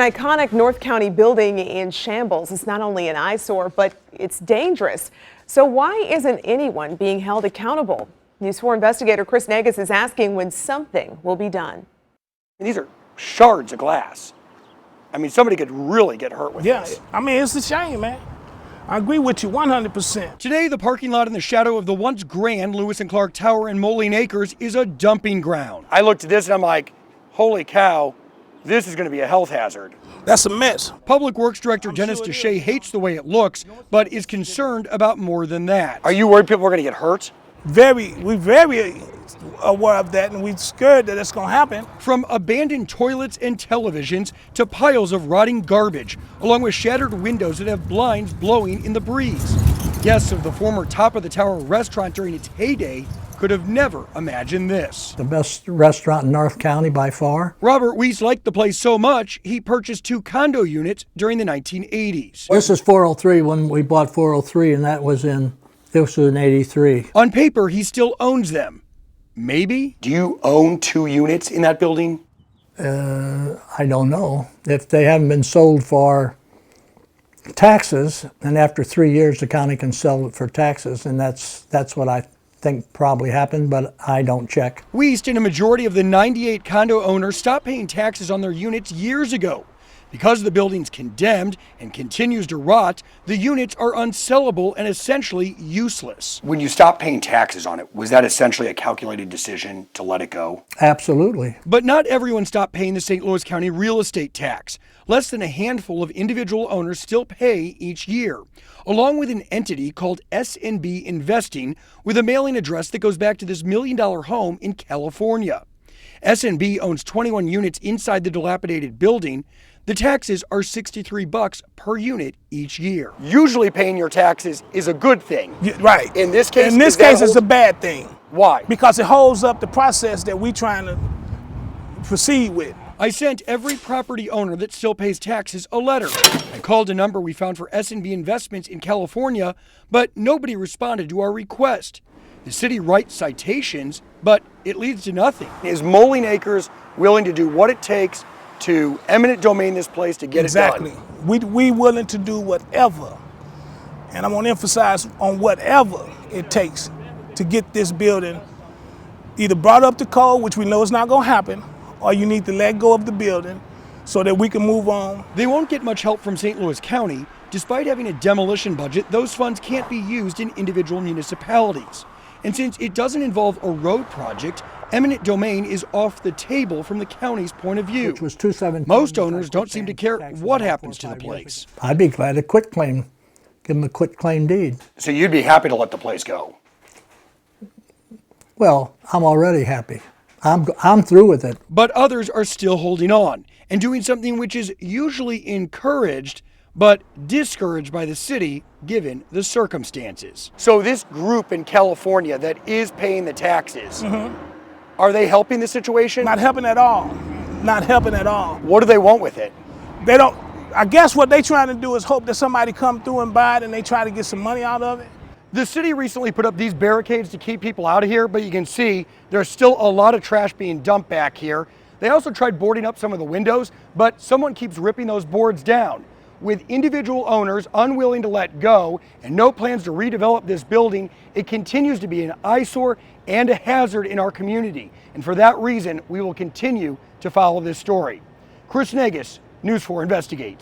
An iconic North County building in shambles is not only an eyesore, but it's dangerous. So why isn't anyone being held accountable? News 4 investigator Chris Negus is asking when something will be done. These are shards of glass. I mean, somebody could really get hurt with this. Yeah, I mean, it's a shame, man. I agree with you 100%. Today, the parking lot in the shadow of the once grand Lewis and Clark Tower in Moline Acres is a dumping ground. I looked at this and I'm like, holy cow, this is going to be a health hazard. That's a mess. Public Works Director Dennis DeShay hates the way it looks, but is concerned about more than that. Are you worried people are going to get hurt? We're very aware of that, and we're scared that it's going to happen. From abandoned toilets and televisions to piles of rotting garbage, along with shattered windows that have blinds blowing in the breeze. Guests of the former Top of the Tower restaurant during its heyday could have never imagined this. The best restaurant in North County by far. Robert Weiss liked the place so much, he purchased 2 condo units during the 1980s. This is 403 when we bought 403, and this was in 83. On paper, he still owns them. Maybe? Do you own 2 units in that building? I don't know. If they haven't been sold for taxes, and after 3 years the county can sell it for taxes, and that's what I think probably happened, but I don't check. Weiss and a majority of the 98 condo owners stopped paying taxes on their units years ago. Because the building's condemned and continues to rot, the units are unsellable and essentially useless. When you stopped paying taxes on it, was that essentially a calculated decision to let it go? Absolutely. But not everyone stopped paying the St. Louis County real estate tax. Less than a handful of individual owners still pay each year, along with an entity called S&B Investing with a mailing address that goes back to this $1 million home in California. S&B owns 21 units inside the dilapidated building. The taxes are $63 per unit each year. Usually paying your taxes is a good thing. Yeah, right. In this case, it's a bad thing. Why? Because it holds up the process that we're trying to proceed with. I sent every property owner that still pays taxes a letter. I called a number we found for S&B Investments in California, but nobody responded to our request. The city writes citations, but it leads to nothing. Is Moline Acres willing to do what it takes to eminent domain this place to get it done? Exactly. We willing to do whatever, and I want to emphasize on whatever it takes to get this building either brought up to code, which we know is not going to happen, or you need to let go of the building so that we can move on. They won't get much help from St. Louis County. Despite having a demolition budget, those funds can't be used in individual municipalities. And since it doesn't involve a road project, eminent domain is off the table from the county's point of view. Which was 217. Most owners don't seem to care what happens to the place. I'd be glad to quit claim, give them a quit claim deed. So you'd be happy to let the place go? Well, I'm already happy. I'm through with it. But others are still holding on and doing something which is usually encouraged but discouraged by the city given the circumstances. So this group in California that is paying the taxes, are they helping the situation? Not helping at all. Not helping at all. What do they want with it? They don't, I guess what they're trying to do is hope that somebody come through and buy it and they try to get some money out of it. The city recently put up these barricades to keep people out of here, but you can see there's still a lot of trash being dumped back here. They also tried boarding up some of the windows, but someone keeps ripping those boards down. With individual owners unwilling to let go and no plans to redevelop this building, it continues to be an eyesore and a hazard in our community. And for that reason, we will continue to follow this story. Chris Negus, News 4 Investigates.